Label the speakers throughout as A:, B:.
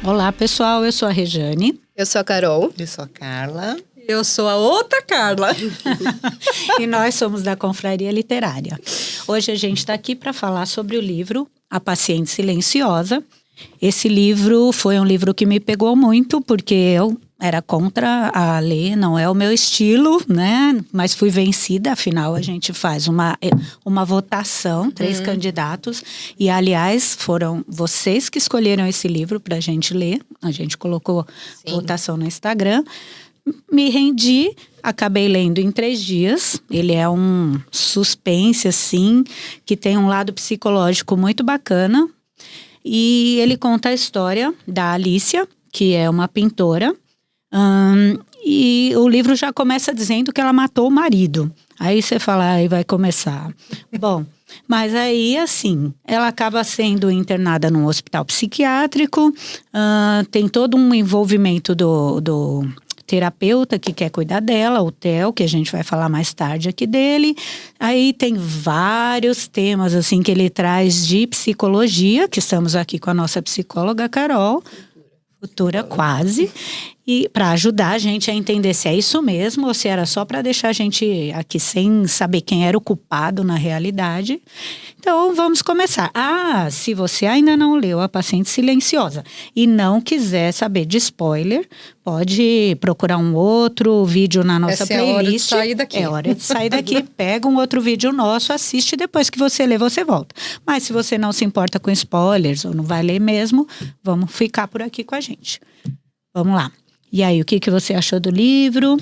A: Olá, pessoal, eu sou a Rejane.
B: Eu sou a Carol.
C: Eu sou a Carla.
B: Eu sou a outra Carla.
A: E nós somos da Confraria Literária. Hoje a gente está aqui para falar sobre o livro A Paciente Silenciosa. Esse livro foi um livro que me pegou muito, porque eu era contra a ler, não é o meu estilo, né? Mas fui vencida, afinal a gente faz uma votação, 3 candidatos. E, aliás, foram vocês que escolheram esse livro para a gente ler. A gente colocou votação no Instagram. Me rendi, acabei lendo em 3 dias. Ele é um suspense, assim, que tem um lado psicológico muito bacana. E ele conta a história da Alicia, que é uma pintora. E o livro já começa dizendo que ela matou o marido. Aí você fala, aí vai começar. Bom, mas aí, assim, ela acaba sendo internada num hospital psiquiátrico. Tem todo um envolvimento do terapeuta que quer cuidar dela, o Theo, que a gente vai falar mais tarde aqui dele. Aí tem vários temas, assim, que ele traz de psicologia, que estamos aqui com a nossa psicóloga Carol, futura quase, e para ajudar a gente a entender se é isso mesmo ou se era só para deixar a gente aqui sem saber quem era o culpado na realidade. Então, vamos começar. Se você ainda não leu A Paciente Silenciosa e não quiser saber de spoiler, pode procurar um outro vídeo na nossa playlist.
B: É hora de sair daqui.
A: É hora de sair daqui, pega um outro vídeo nosso, assiste, depois que você lê, você volta. Mas se você não se importa com spoilers ou não vai ler mesmo, vamos ficar por aqui com a gente. Vamos lá. E aí, o que você achou do livro?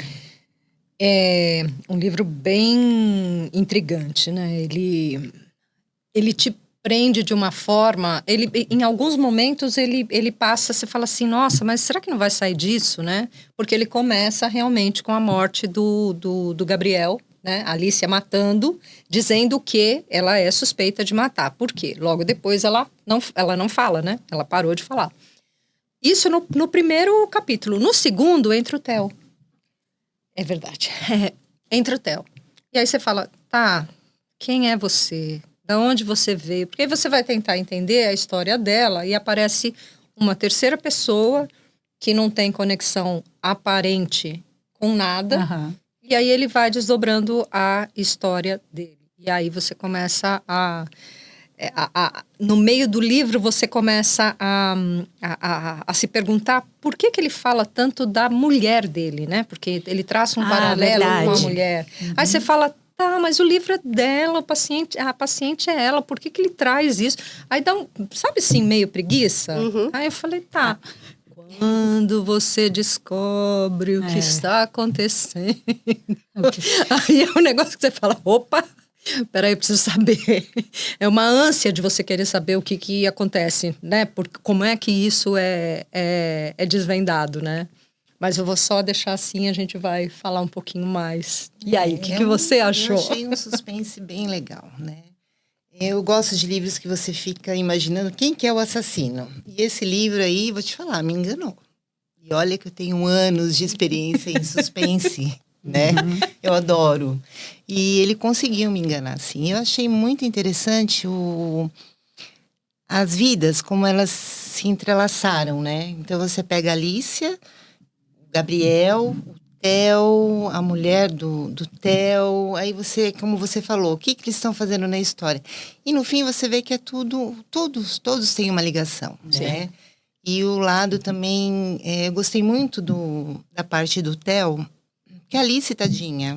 B: É um livro bem intrigante, né? Ele te prende de uma forma... em alguns momentos, ele passa, você fala assim, nossa, mas será que não vai sair disso, né? Porque ele começa realmente com a morte do Gabriel, né? A Alicia matando, dizendo que ela é suspeita de matar. Por quê? Logo depois, ela não fala, né? Ela parou de falar. Isso no primeiro capítulo. No segundo, entra o Theo. É verdade. Entra o Theo. E aí você fala, tá, quem é você? Da onde você veio? Porque aí você vai tentar entender a história dela e aparece uma terceira pessoa que não tem conexão aparente com nada.
A: Aham.
B: E aí ele vai desdobrando a história dele. E aí você começa no meio do livro, você começa a se perguntar por que ele fala tanto da mulher dele, né? Porque ele traça um paralelo com a mulher. Aí você fala, tá, mas o livro é dela, a paciente é ela, por que ele traz isso? Aí dá sabe assim, meio preguiça? Aí eu falei, tá. Quando você descobre o que está acontecendo. Aí é um negócio que você fala, opa, peraí, eu preciso saber. É uma ânsia de você querer saber o que acontece, né? Como é que isso é desvendado, né? Mas eu vou só deixar assim, a gente vai falar um pouquinho mais. E aí, o que você achou?
C: Eu achei um suspense bem legal, né? Eu gosto de livros que você fica imaginando quem que é o assassino. E esse livro aí, vou te falar, me enganou. E olha que eu tenho anos de experiência em suspense, né? Eu adoro. E ele conseguiu me enganar, assim. Eu achei muito interessante as vidas, como elas se entrelaçaram, né? Então você pega a Alicia, o Gabriel, o Theo, a mulher do Theo, aí você, como você falou, o que eles estão fazendo na história? E no fim você vê que é tudo, todos têm uma ligação, né? E o lado também, eu gostei muito da parte do Theo, que a Alice, tadinha,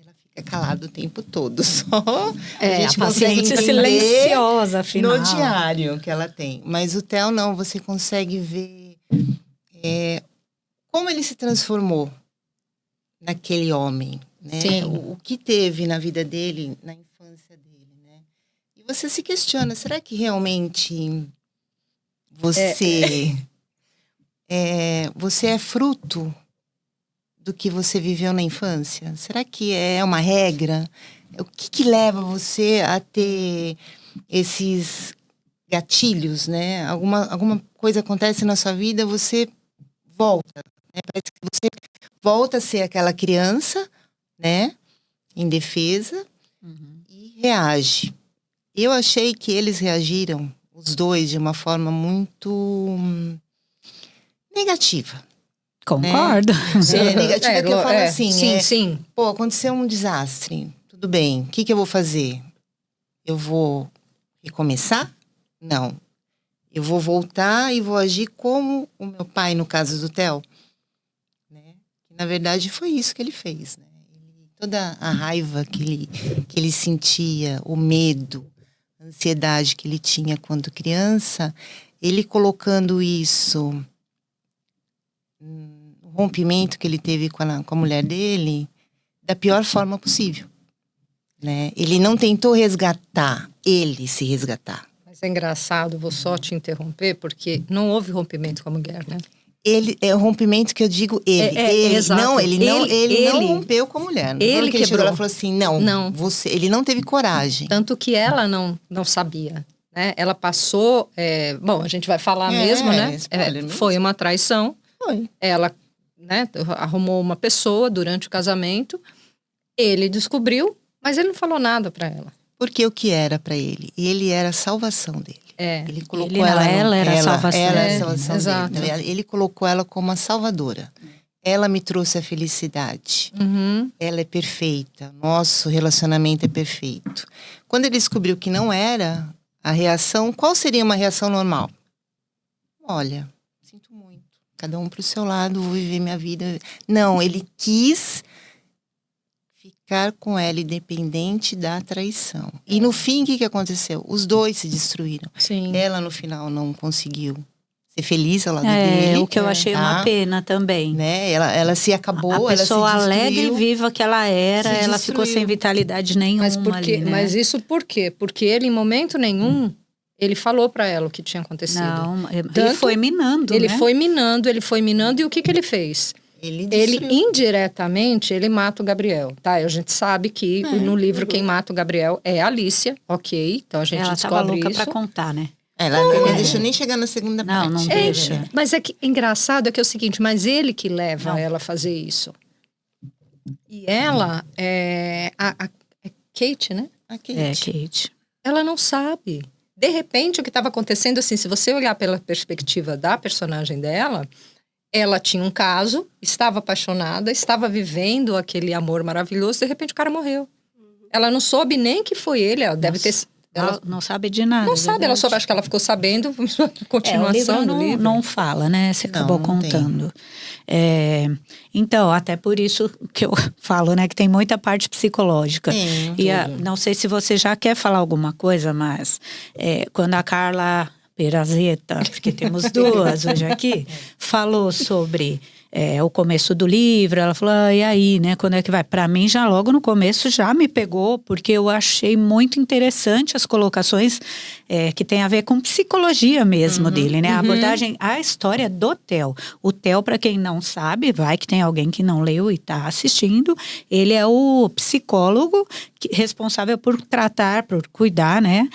C: ela fica calada o tempo todo, só a gente
A: a paciente silenciosa, afinal.
C: No diário que ela tem. Mas o Theo não, você consegue ver como ele se transformou naquele homem, né? O que teve na vida dele, na infância dele, né? E você se questiona, será que realmente você é fruto do que você viveu na infância? Será que é uma regra? O que leva você a ter esses gatilhos, né? Alguma coisa acontece na sua vida, você volta, né? Parece que você volta a ser aquela criança, né? Indefesa, e reage. Eu achei que eles reagiram, os dois, de uma forma muito negativa.
A: Concordo.
C: Negativa que eu falo assim.
B: Sim.
C: Pô, aconteceu um desastre. Tudo bem. O que eu vou fazer? Eu vou recomeçar? Não. Eu vou voltar e vou agir como o meu pai, no caso do Theo. Né? Na verdade, foi isso que ele fez. Né? Toda a raiva que ele sentia, o medo, a ansiedade que ele tinha quando criança, ele colocando isso no rompimento que ele teve com a mulher dele, da pior forma possível. Né? Ele não tentou resgatar, ele se resgatar.
B: Mas é engraçado, vou só te interromper, porque não houve rompimento com a mulher, né?
C: Ele é o rompimento que eu digo ele.
B: Exato.
C: Ele não rompeu com a mulher.
B: Ele
C: que
B: quebrou.
C: Ela falou assim, não. Ele não teve coragem.
B: Tanto que ela não sabia, né? Ela passou, bom, a gente vai falar mesmo, né?
C: Mesmo.
B: Foi uma traição.
C: Foi.
B: Ela, né, arrumou uma pessoa durante o casamento. Ele descobriu, mas ele não falou nada pra ela.
C: Porque o que era pra ele? Ele era a salvação dele. Ele colocou
A: ela era a salvação.
C: Ela era a salvação
B: exato.
C: dele. Ele colocou ela como a salvadora. Ela me trouxe a felicidade. Ela é perfeita. Nosso relacionamento é perfeito. Quando ele descobriu que não era a reação, qual seria uma reação normal? Olha, sinto muito. Cada um pro seu lado, vou viver minha vida. Não, ele quis ficar com ela independente da traição. E no fim, o que aconteceu? Os dois se destruíram.
B: Sim.
C: Ela, no final, não conseguiu ser feliz ao lado dele.
A: O que eu achei uma pena também.
C: Né? Ela se acabou,
A: a pessoa
C: ela se
A: alegre e viva que ela era,
C: Se
A: ela
C: destruiu.
A: ficou sem vitalidade nenhuma ali, né?
B: Mas isso por quê? Porque ele, em momento nenhum, ele falou pra ela o que tinha acontecido.
A: Não, ele foi minando,
B: Ele
A: né?
B: foi minando, e o que ele fez? Ele indiretamente, ele mata o Gabriel, tá? A gente sabe que no livro quem mata o Gabriel é a Alicia, ok? Então a gente
A: Ela
B: descobre
A: tava louca
B: isso.
A: pra contar, né?
C: Ela não deixou nem chegar na segunda parte.
A: Não deixa.
B: Mas é que engraçado é que é o seguinte, mas ele que leva ela a fazer isso. E ela, a Kate, né?
C: A Kate.
A: Kate.
B: Ela não sabe. De repente, o que estava acontecendo, assim, se você olhar pela perspectiva da personagem dela, ela tinha um caso, estava apaixonada, estava vivendo aquele amor maravilhoso, de repente o cara morreu. Ela não soube nem que foi ele, ela deve ter...
A: Ela não sabe de nada.
B: Não sabe, ela só acho que ela ficou sabendo, continuação do livro.
A: Não fala, né? Você acabou contando. Então, até por isso que eu falo, né? Que tem muita parte psicológica. Não sei se você já quer falar alguma coisa, mas quando a Carla Perazeta, porque temos duas hoje aqui, falou sobre o começo do livro, ela falou, e aí, né, quando é que vai? Para mim, já logo no começo, já me pegou, porque eu achei muito interessante as colocações que tem a ver com psicologia mesmo dele, né? A abordagem, a história do Theo. O Theo, para quem não sabe, vai que tem alguém que não leu e está assistindo, ele é o psicólogo responsável por tratar, por cuidar, né,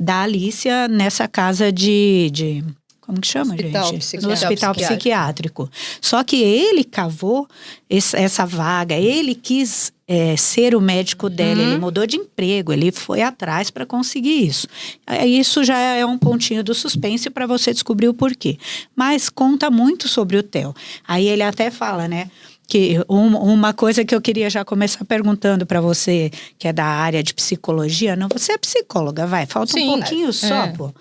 A: da Alicia nessa casa de como que chama, gente? No hospital psiquiátrico. Só que ele cavou essa vaga, ele quis ser o médico dela, ele mudou de emprego, ele foi atrás para conseguir isso. Isso já é um pontinho do suspense para você descobrir o porquê. Mas conta muito sobre o Theo. Aí ele até fala, né? Que uma coisa que eu queria já começar perguntando para você, que é da área de psicologia, não, você é psicóloga, falta um pouquinho só, pô.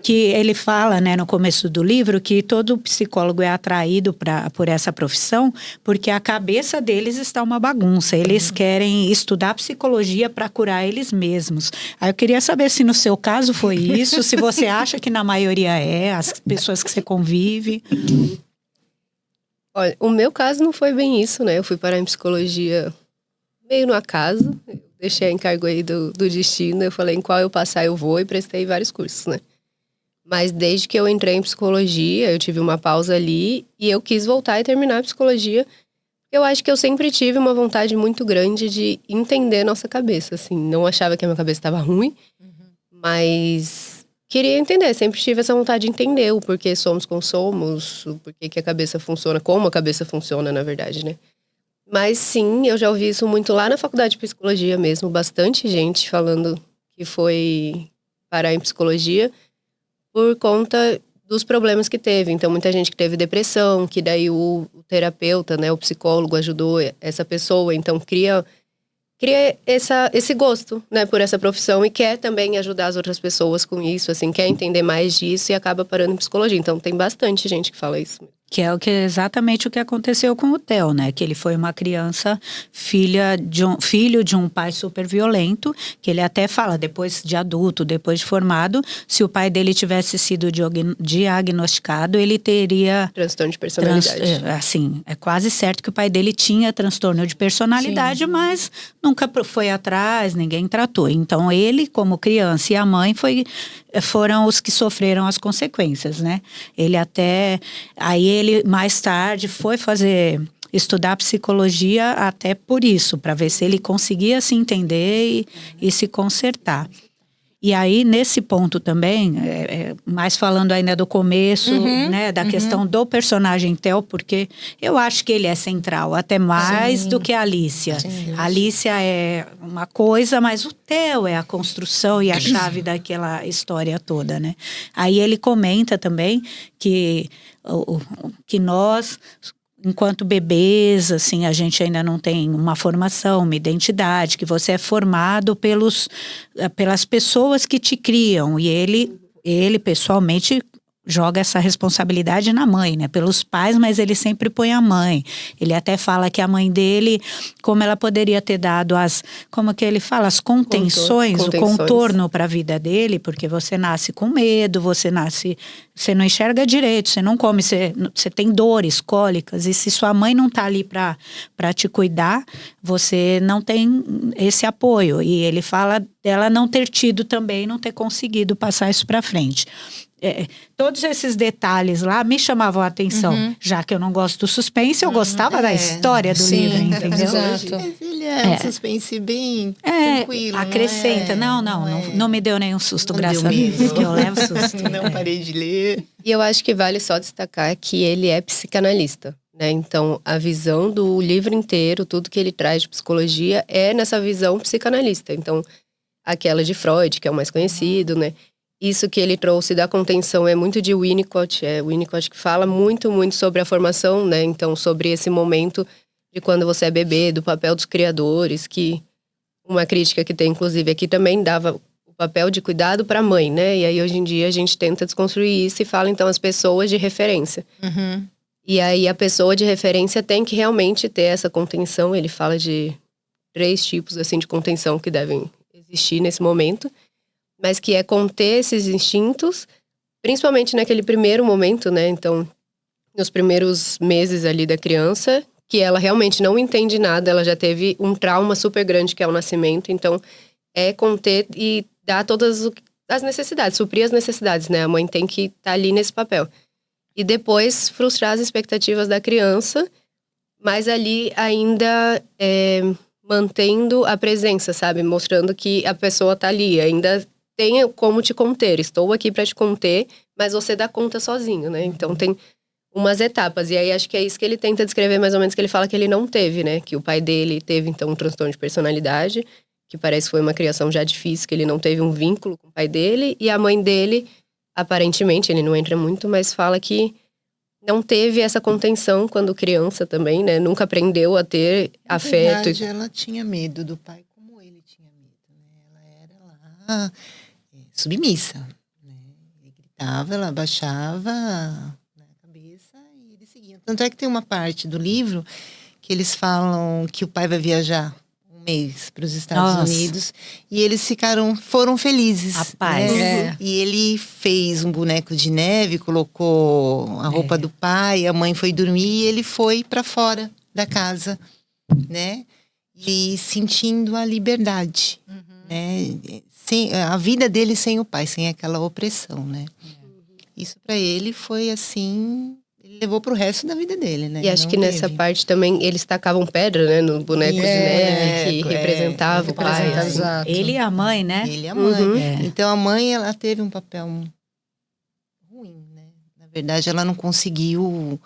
A: Que ele fala, né, no começo do livro, que todo psicólogo é atraído por essa profissão, porque a cabeça deles está uma bagunça, eles querem estudar psicologia para curar eles mesmos. Aí eu queria saber se no seu caso foi isso, se você acha que na maioria as pessoas que você convive...
D: Olha, o meu caso não foi bem isso, né? Eu fui parar em psicologia meio no acaso. Eu deixei a encargo aí do destino. Eu falei, em qual eu passar eu vou, e prestei vários cursos, né? Mas desde que eu entrei em psicologia, eu tive uma pausa ali e eu quis voltar e terminar a psicologia. Eu acho que eu sempre tive uma vontade muito grande de entender nossa cabeça, assim. Não achava que a minha cabeça estava ruim, mas... queria entender, sempre tive essa vontade de entender o porquê somos como somos, o porquê que a cabeça funciona, como a cabeça funciona, na verdade, né? Mas sim, eu já ouvi isso muito lá na faculdade de psicologia mesmo, bastante gente falando que foi parar em psicologia por conta dos problemas que teve. Então, muita gente que teve depressão, que daí o terapeuta, né, o psicólogo ajudou essa pessoa. Então, cria esse gosto, né, por essa profissão e quer também ajudar as outras pessoas com isso, assim, quer entender mais disso e acaba parando em psicologia. Então, tem bastante gente que fala isso.
A: Que é exatamente o que aconteceu com o Theo, né? Que ele foi uma criança, filho de um pai super violento, que ele até fala, depois de adulto, depois de formado, se o pai dele tivesse sido diagnosticado, ele teria...
D: Transtorno de personalidade.
A: Assim, é quase certo que o pai dele tinha transtorno de personalidade, mas nunca foi atrás, ninguém tratou. Então, ele, como criança, e a mãe foram os que sofreram as consequências, né? Aí ele, mais tarde, foi estudar psicologia até por isso, para ver se ele conseguia se entender e se consertar. E aí, nesse ponto também, mais falando ainda do começo, né, da questão do personagem Theo, porque eu acho que ele é central, até mais do que a Alicia. A Alicia é uma coisa, mas o Theo é a construção e a chave daquela história toda, né? Aí ele comenta também que nós... Enquanto bebês, assim, a gente ainda não tem uma formação, uma identidade, que você é formado pelas pessoas que te criam. E ele pessoalmente joga essa responsabilidade na mãe, né? Pelos pais, mas ele sempre põe a mãe. Ele até fala que a mãe dele, como ela poderia ter dado como que ele fala? As contenções. O contorno para a vida dele, porque você nasce com medo, você não enxerga direito, você não come, você tem dores, cólicas, e se sua mãe não tá ali para te cuidar, você não tem esse apoio. E ele fala dela não ter tido também, não ter conseguido passar isso para frente. Todos esses detalhes lá me chamavam a atenção. Já que eu não gosto do suspense, eu gostava da história do livro, entendeu?
B: Exato.
C: Mas ele é um suspense bem tranquilo.
A: Acrescenta. Não me deu nenhum susto, graças a Deus, que eu levo susto.
C: Não parei de ler.
D: E eu acho que vale só destacar que ele é psicanalista, né? Então, a visão do livro inteiro, tudo que ele traz de psicologia é nessa visão psicanalista. Então, aquela de Freud, que é o mais conhecido, né? Isso que ele trouxe da contenção é muito de Winnicott. É Winnicott que fala muito, muito sobre a formação, né? Então, sobre esse momento de quando você é bebê, do papel dos criadores, que uma crítica que tem, inclusive, aqui também dava o papel de cuidado para a mãe, né? E aí, hoje em dia, a gente tenta desconstruir isso e fala, então, as pessoas de referência. E aí, a pessoa de referência tem que realmente ter essa contenção. Ele fala de 3 tipos, assim, de contenção que devem existir nesse momento. Mas que é conter esses instintos, principalmente naquele primeiro momento, né? Então, nos primeiros meses ali da criança, que ela realmente não entende nada, ela já teve um trauma super grande, que é o nascimento. Então, é conter e dar todas as necessidades, suprir as necessidades, né? A mãe tem que estar ali nesse papel. E depois, frustrar as expectativas da criança, mas ali ainda mantendo a presença, sabe? Mostrando que a pessoa tá ali, ainda... tenha como te conter, estou aqui para te conter, mas você dá conta sozinho, né? Então tem umas etapas, e aí acho que é isso que ele tenta descrever mais ou menos, que ele fala que ele não teve, né? Que o pai dele teve, então, um transtorno de personalidade, que parece que foi uma criação já difícil, que ele não teve um vínculo com o pai dele, e a mãe dele, aparentemente, ele não entra muito, mas fala que não teve essa contenção quando criança também, né? Nunca aprendeu a ter afeto.
C: Na verdade, ela tinha medo do pai como ele tinha medo, né? Ela era lá... submissa, né? Ele gritava, ela abaixava a cabeça e eles seguiam. Tanto é que tem uma parte do livro que eles falam que o pai vai viajar um mês para os Estados Unidos e eles foram felizes.
A: Rapaz,
C: né? E ele fez um boneco de neve, colocou a roupa do pai, a mãe foi dormir e ele foi para fora da casa, né? E sentindo a liberdade, né? A vida dele sem o pai, sem aquela opressão, né? Isso para ele foi assim, ele levou pro resto da vida dele, né?
D: E acho que nessa parte também eles tacavam pedra, né, no boneco de neve que representava o pai. Assim.
A: Ele e a mãe, né?
C: Ele e a mãe. Então a mãe, ela teve um papel ruim, né? Na verdade, ela não conseguiu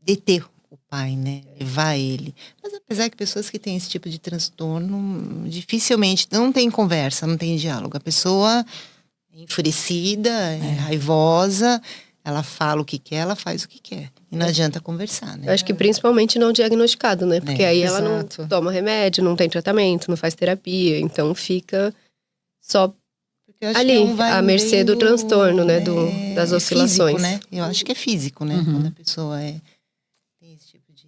C: deter o pai, né? Levar ele. Mas apesar que pessoas que têm esse tipo de transtorno, dificilmente, não tem conversa, não tem diálogo. A pessoa enfurecida, é raivosa, ela fala o que quer, ela faz o que quer. E não adianta conversar, né?
D: Eu acho que principalmente não diagnosticado, né? Porque aí ela não
B: Exato.
D: toma remédio, não tem tratamento, não faz terapia. Então fica só
C: Porque eu acho
D: ali,
C: que um vai
D: à mercê do transtorno, né? Das oscilações.
C: Físico, né? Eu acho que é físico, né? Quando a pessoa tem esse tipo de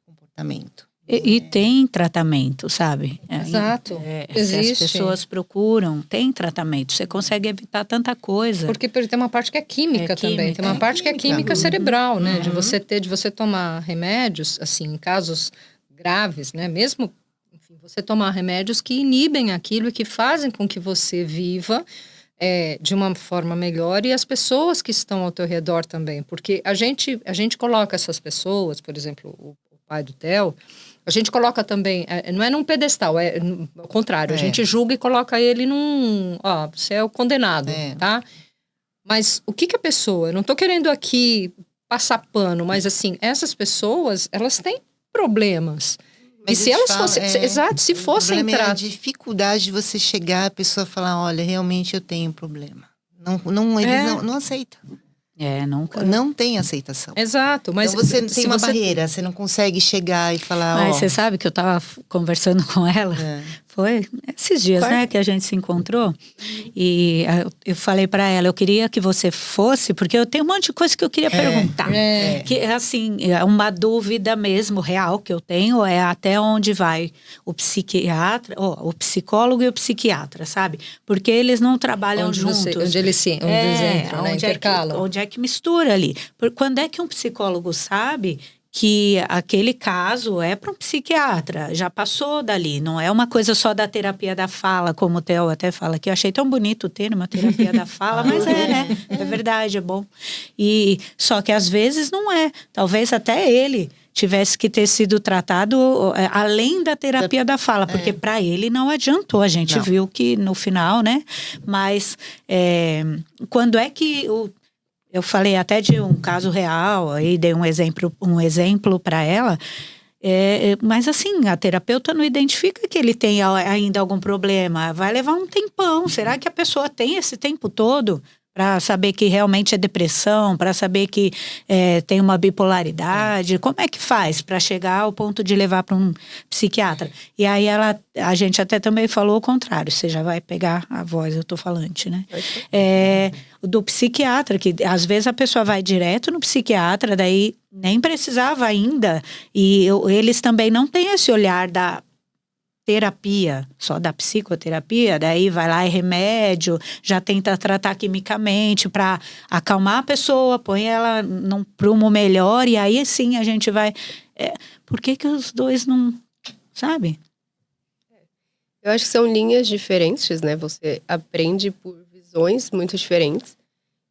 C: comportamento.
A: E tem tratamento, sabe?
B: Exato.
A: Se as
B: Existe.
A: pessoas procuram, tem tratamento. Você consegue evitar tanta coisa.
B: Porque tem uma parte que é química também.
A: química.
B: Tem uma parte que é química cerebral, né?
C: Uhum.
B: De você tomar remédios, assim, em casos graves, né? Mesmo, enfim, você tomar remédios que inibem aquilo e que fazem com que você viva de uma forma melhor e as pessoas que estão ao teu redor também. Porque a gente coloca essas pessoas, por exemplo, o pai do Theo, a gente coloca também, não é num pedestal, ao contrário, a gente julga e coloca ele você é o condenado, tá? Mas o que a pessoa, eu não tô querendo aqui passar pano, mas assim, essas pessoas, elas têm problemas.
C: Mas
B: e se elas fossem, exato, se fossem
C: entrar... O problema é a dificuldade de você chegar, a pessoa falar, olha, realmente eu tenho um problema. Eles não aceitam.
A: Nunca.
C: Não tem aceitação.
B: Exato, mas
C: então você tem uma barreira, você não consegue chegar e falar,
A: Mas você sabe que eu estava conversando com ela, foi esses dias, né, que a gente se encontrou, e eu falei para ela, eu queria que você fosse, porque eu tenho um monte de coisa que eu queria perguntar. Que, assim, é uma dúvida mesmo, real, que eu tenho, é até onde vai o psiquiatra, o psicólogo e o psiquiatra, sabe? Porque eles não trabalham juntos.
B: Onde eles entram, né, intercalam.
A: Onde é que mistura ali? Quando é que um psicólogo sabe que aquele caso é para um psiquiatra, já passou dali, não é uma coisa só da terapia da fala, como o Theo até fala, que eu achei tão bonito o termo, a terapia da fala, mas né? É verdade, é bom. E só que às vezes não é, talvez até ele tivesse que ter sido tratado além da terapia da fala, porque para ele não adiantou, a gente viu que no final, né? Mas quando é que eu falei até de um caso real, aí dei um exemplo para ela, mas assim, a terapeuta não identifica que ele tem ainda algum problema, vai levar um tempão, será que a pessoa tem esse tempo todo para saber que realmente é depressão, para saber que tem uma bipolaridade, como é que faz para chegar ao ponto de levar para um psiquiatra? E aí a gente até também falou o contrário, você já vai pegar a voz, eu tô falante, né? Do psiquiatra, que às vezes a pessoa vai direto no psiquiatra, daí nem precisava ainda, e eles também não têm esse olhar da terapia, só da psicoterapia, daí vai lá e remédio, já tenta tratar quimicamente para acalmar a pessoa, põe ela num prumo melhor e aí sim a gente vai... por que os dois não... Sabe?
D: Eu acho que são linhas diferentes, né? Você aprende por visões muito diferentes.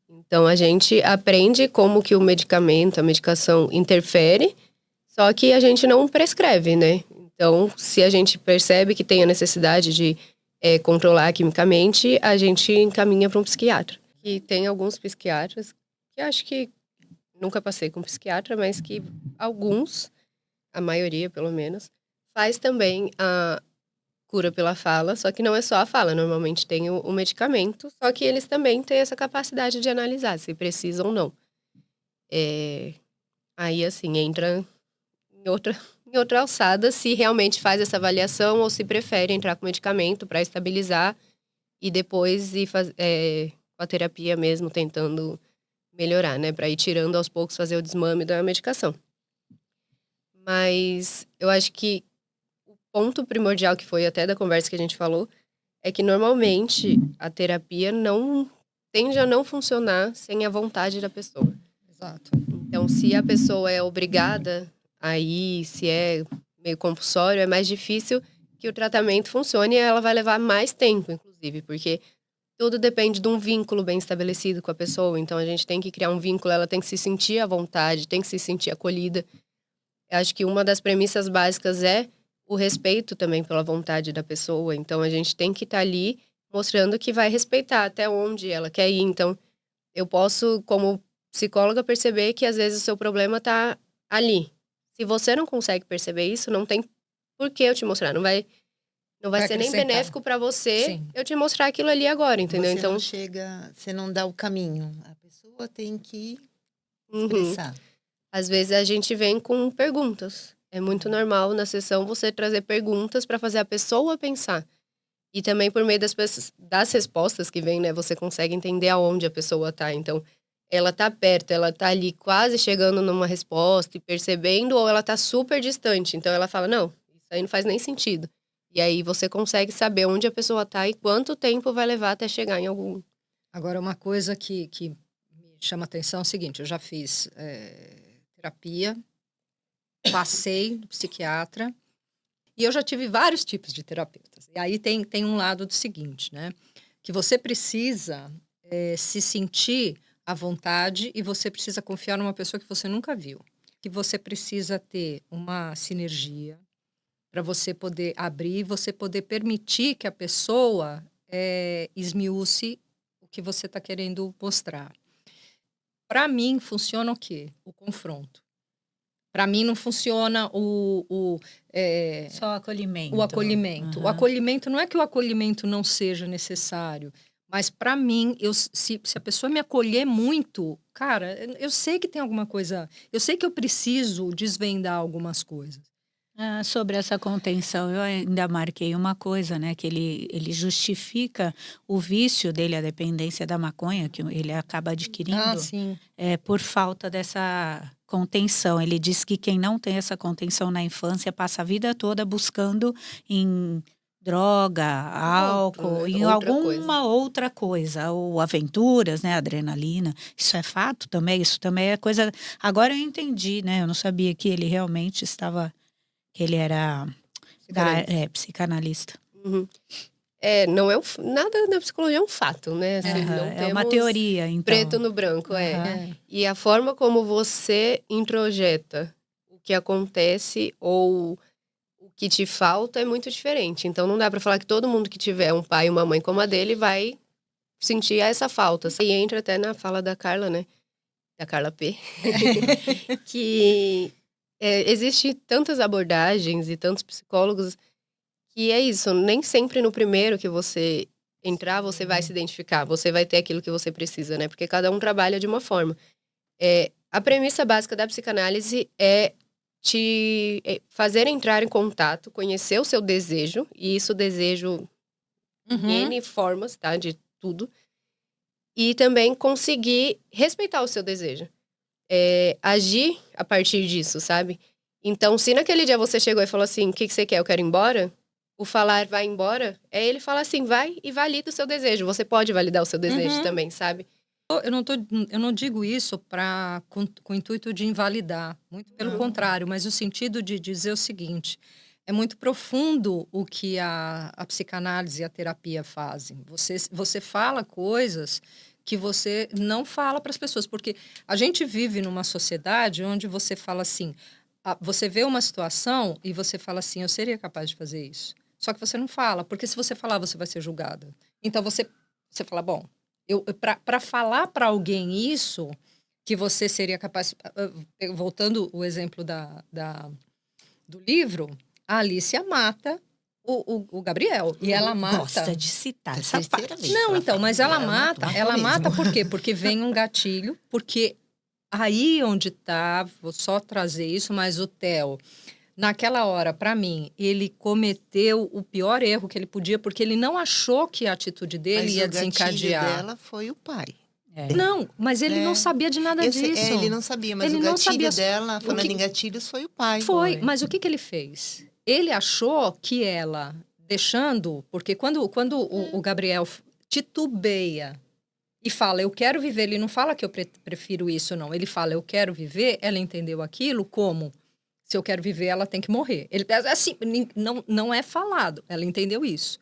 D: Então, a gente aprende como que o medicamento, a medicação interfere, só que a gente não prescreve, né? Então, se a gente percebe que tem a necessidade de controlar quimicamente, a gente encaminha para um psiquiatra. E tem alguns psiquiatras que acho que nunca passei com psiquiatra, mas que alguns, a maioria pelo menos, faz também a cura pela fala, só que não é só a fala, normalmente tem o medicamento, só que eles também têm essa capacidade de analisar se precisa ou não. Aí, assim, entra em outra alçada se realmente faz essa avaliação ou se prefere entrar com medicamento para estabilizar e depois ir com a terapia mesmo, tentando melhorar, né? Para ir tirando aos poucos, fazer o desmame da medicação. Mas eu acho que o ponto primordial que foi até da conversa que a gente falou é que normalmente a terapia não tende a não funcionar sem a vontade da pessoa.
B: Exato.
D: Então, se a pessoa é obrigada aí, se é meio compulsório, é mais difícil que o tratamento funcione e ela vai levar mais tempo, inclusive, porque tudo depende de um vínculo bem estabelecido com a pessoa. Então, a gente tem que criar um vínculo, ela tem que se sentir à vontade, tem que se sentir acolhida. Eu acho que uma das premissas básicas é o respeito também pela vontade da pessoa. Então, a gente tem que estar ali mostrando que vai respeitar até onde ela quer ir. Então, eu posso, como psicóloga, perceber que às vezes o seu problema está ali. Se você não consegue perceber isso, não tem por que eu te mostrar. Não vai Não vai
B: Vai
D: ser nem
B: acrescentar.
D: benéfico para você
B: Sim.
D: eu te mostrar aquilo ali agora, entendeu?
C: Você
D: Então,
C: não chega, você não dá o caminho. A pessoa tem que
D: uhum.
C: expressar.
D: Às vezes a gente vem com perguntas. É muito normal na sessão você trazer perguntas para fazer a pessoa pensar. E também por meio das respostas que vem, né? Você consegue entender aonde a pessoa tá. Então, ela tá perto, ela tá ali quase chegando numa resposta e percebendo, ou ela tá super distante. Então, ela fala, não, isso aí não faz nem sentido. E aí você consegue saber onde a pessoa tá e quanto tempo vai levar até chegar em algum...
B: Agora, uma coisa que me chama atenção é o seguinte, eu já fiz terapia, passei no psiquiatra, e eu já tive vários tipos de terapeutas. E aí tem um lado do seguinte, né? Que você precisa se sentir à vontade e você precisa confiar numa pessoa que você nunca viu. Que você precisa ter uma sinergia para você poder abrir e você poder permitir que a pessoa esmiúce o que você está querendo mostrar. Para mim, funciona o quê? O confronto. Para mim, não funciona
A: Só acolhimento.
B: o acolhimento. O acolhimento não é que o acolhimento não seja necessário, mas para mim, se a pessoa me acolher muito, cara, eu sei que tem alguma coisa, eu sei que eu preciso desvendar algumas coisas.
A: Sobre essa contenção, eu ainda marquei uma coisa, né? Que ele justifica o vício dele, a dependência da maconha, que ele acaba adquirindo,
B: Sim.
A: por falta dessa contenção. Ele diz que quem não tem essa contenção na infância passa a vida toda buscando em droga, álcool, em alguma outra coisa, ou aventuras, né? Adrenalina. Isso é fato também, isso também é coisa... Agora eu entendi, né? Eu não sabia que ele realmente estava... que ele era psicanalista.
D: Uhum. Não é nada na psicologia é um fato, né? Assim, não
A: É uma teoria, então.
D: Preto no branco, E a forma como você introjeta o que acontece ou o que te falta é muito diferente. Então não dá pra falar que todo mundo que tiver um pai e uma mãe como a dele vai sentir essa falta. E entra até na fala da Carla, né? Da Carla P. Que existe tantas abordagens e tantos psicólogos que é isso, nem sempre no primeiro que você entrar, você vai se identificar, você vai ter aquilo que você precisa, né? Porque cada um trabalha de uma forma. A premissa básica da psicanálise é te fazer entrar em contato, conhecer o seu desejo, e isso desejo em N formas, tá? De tudo. E também conseguir respeitar o seu desejo. Agir a partir disso, sabe? Então, se naquele dia você chegou e falou assim, o que você quer? Eu quero ir embora. O falar vai embora, ele fala assim, vai e valida o seu desejo. Você pode validar o seu desejo também, sabe?
B: Eu não digo isso com o intuito de invalidar, muito pelo contrário, mas o sentido de dizer o seguinte, é muito profundo o que a psicanálise e a terapia fazem. Você fala coisas que você não fala para as pessoas, porque a gente vive numa sociedade onde você fala assim, você vê uma situação e você fala assim, eu seria capaz de fazer isso. Só que você não fala, porque se você falar, você vai ser julgada. Então você fala, bom, para falar para alguém isso, que você seria capaz... Voltando o exemplo do livro, a Alicia mata o Gabriel. E ela mata...
A: Gosta de citar essa parte.
B: Não, então, mas ela mata por quê? Porque vem um gatilho, porque aí onde tá, vou só trazer isso, mas o Theo... Naquela hora, para mim, ele cometeu o pior erro que ele podia, porque ele não achou que a atitude dele ia desencadear.
C: Mas o dela foi o pai.
B: Não, mas ele não sabia de nada disso.
C: Ele não sabia, mas o gatilho dela, falando em gatilhos, foi o pai.
B: Foi, mas o que ele fez? Ele achou que ela, deixando... Porque quando o Gabriel titubeia e fala, eu quero viver, ele não fala que eu prefiro isso, não. Ele fala, eu quero viver, ela entendeu aquilo como... Se eu quero viver, ela tem que morrer. Ele, assim, não é falado. Ela entendeu isso.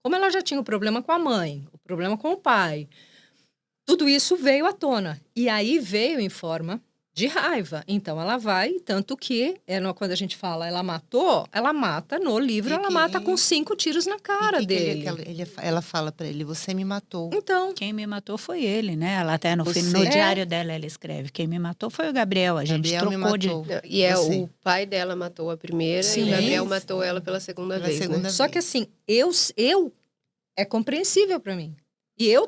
B: Como ela já tinha o problema com a mãe, o problema com o pai, tudo isso veio à tona. E aí veio em forma de raiva. Então ela vai, tanto que quando a gente fala ela matou, ela mata no livro, ela mata com 5 tiros na cara dele.
C: Ela fala pra ele, você me matou.
B: Então,
A: Quem me matou foi ele, né? Ela até no
C: Você-
A: no diário dela ela escreve: quem me matou foi o Gabriel. A gente
C: Gabriel me
A: trocou de.
C: matou.
D: E
C: Você.
D: o pai dela matou a primeira
B: Sim.
D: e o Gabriel matou ela pela segunda
C: Pela
D: vez,
C: segunda
D: né?
B: só que assim, eu é compreensível para mim. E eu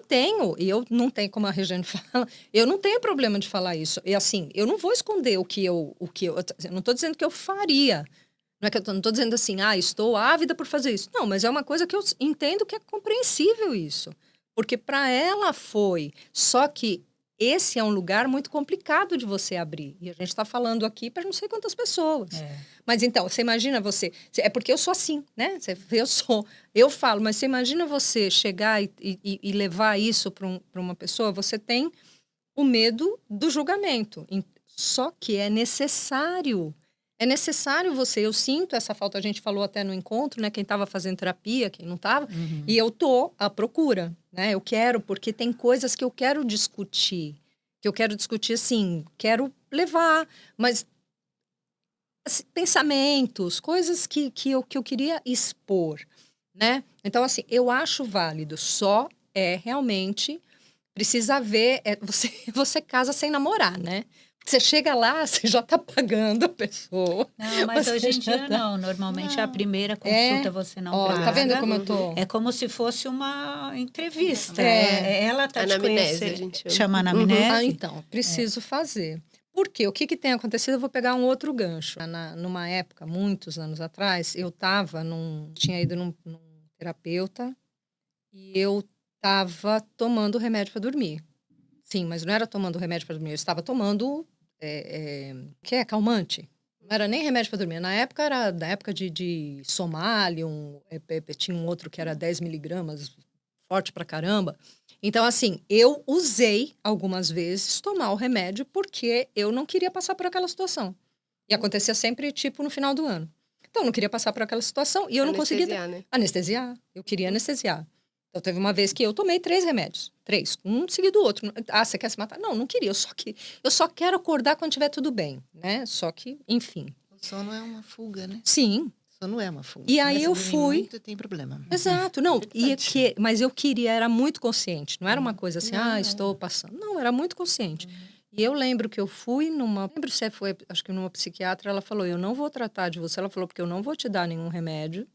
B: não tenho, como a Regiane fala, eu não tenho problema de falar isso. E assim, eu não vou esconder o que eu não estou dizendo que eu faria. Não é que não estou dizendo assim, estou ávida por fazer isso. Não, mas é uma coisa que eu entendo que é compreensível isso. Porque para ela foi. Só que esse é um lugar muito complicado de você abrir. E a gente está falando aqui para não sei quantas pessoas. Mas então, você imagina é porque eu sou assim, né? Eu falo, mas você imagina você chegar e levar isso para uma pessoa, você tem o medo do julgamento. Só que é necessário. É necessário eu sinto essa falta, a gente falou até no encontro, né? Quem estava fazendo terapia, quem não estava, e eu tô à procura, né? Eu quero, porque tem coisas que eu quero discutir, assim, quero levar, mas assim, pensamentos, coisas que eu queria expor, né? Então, assim, eu acho válido, só realmente precisa ver, você casa sem namorar, né? Você chega lá, você já tá pagando a pessoa.
A: Não, mas
B: Você
A: hoje em
B: já
A: dia
B: tá-
A: não. Normalmente a primeira consulta você não
B: Ó,
A: paga.
B: tá vendo como eu tô?
A: É como se fosse uma entrevista.
B: É.
A: Ela tá te
D: Anamnese,
A: conhecendo.
D: a gente chama.
A: Chama anamnese.
B: Então, preciso fazer. Por quê? O que tem acontecido? Eu vou pegar um outro gancho. Numa época, muitos anos atrás, eu tinha ido num terapeuta e eu estava tomando remédio para dormir. Sim, mas não era tomando remédio para dormir, eu estava tomando que é calmante. Não era nem remédio para dormir. Na época era da época de Somalium, tinha um outro que era 10 miligramas, forte pra caramba. Então, assim, eu usei algumas vezes tomar o remédio porque eu não queria passar por aquela situação. E acontecia sempre, tipo, no final do ano. Então, eu não queria passar por aquela situação e eu não conseguia
D: Anestesiar, né?
B: anestesiar. Eu queria anestesiar. Então, teve uma vez que eu tomei 3 remédios. 3, um seguido do outro. Você quer se matar? Não, não queria. Eu só quero acordar quando tiver tudo bem, né? Só que, enfim.
C: O sono é uma fuga, né?
B: Sim.
C: O sono é uma fuga.
B: E aí
C: Começa a
B: eu
C: dormir
B: fui.
C: muito, tem problema.
B: Exato, não. Mas eu queria, era muito consciente. Não era uma coisa assim,
C: Não.
B: estou passando. Não, era muito consciente. E eu lembro que eu fui lembro se foi, acho que numa psiquiatra, ela falou: eu não vou tratar de você. Ela falou, porque eu não vou te dar nenhum remédio.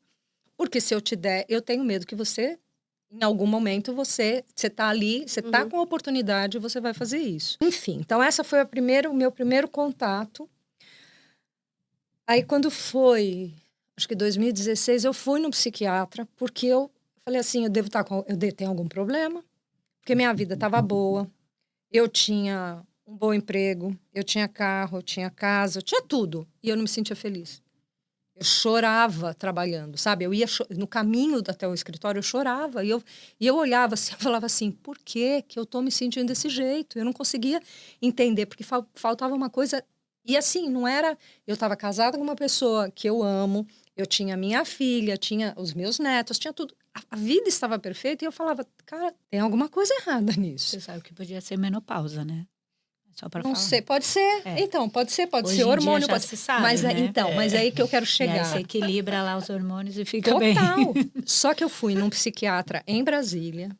B: Porque se eu te der, eu tenho medo que você, em algum momento, você tá ali, você tá com a oportunidade, você vai fazer isso. Enfim, então essa foi o meu primeiro contato. Aí quando foi, acho que 2016, eu fui no psiquiatra, porque eu falei assim, eu devo ter algum problema, porque minha vida estava boa, eu tinha um bom emprego, eu tinha carro, eu tinha casa, eu tinha tudo, e eu não me sentia feliz. Eu chorava trabalhando, sabe? Eu ia no caminho até o escritório, eu chorava. E eu olhava assim, eu falava assim, por que eu tô me sentindo desse jeito? Eu não conseguia entender, porque faltava uma coisa. E assim, não era... Eu estava casada com uma pessoa que eu amo, eu tinha minha filha, tinha os meus netos, tinha tudo. A vida estava perfeita e eu falava, cara, tem alguma coisa errada nisso.
A: Você sabe que podia ser menopausa, né? Só para
B: Não
A: falar.
B: sei, pode ser.
A: É.
B: Então, pode ser
A: Hoje
B: ser
A: em
B: hormônio.
A: dia já
B: Pode
A: se sabe,
B: mas,
A: né?
B: Então, mas é aí que eu quero
A: E aí
B: chegar.
A: você equilibra lá os hormônios e fica bem.
B: Total. Só que eu fui num psiquiatra em Brasília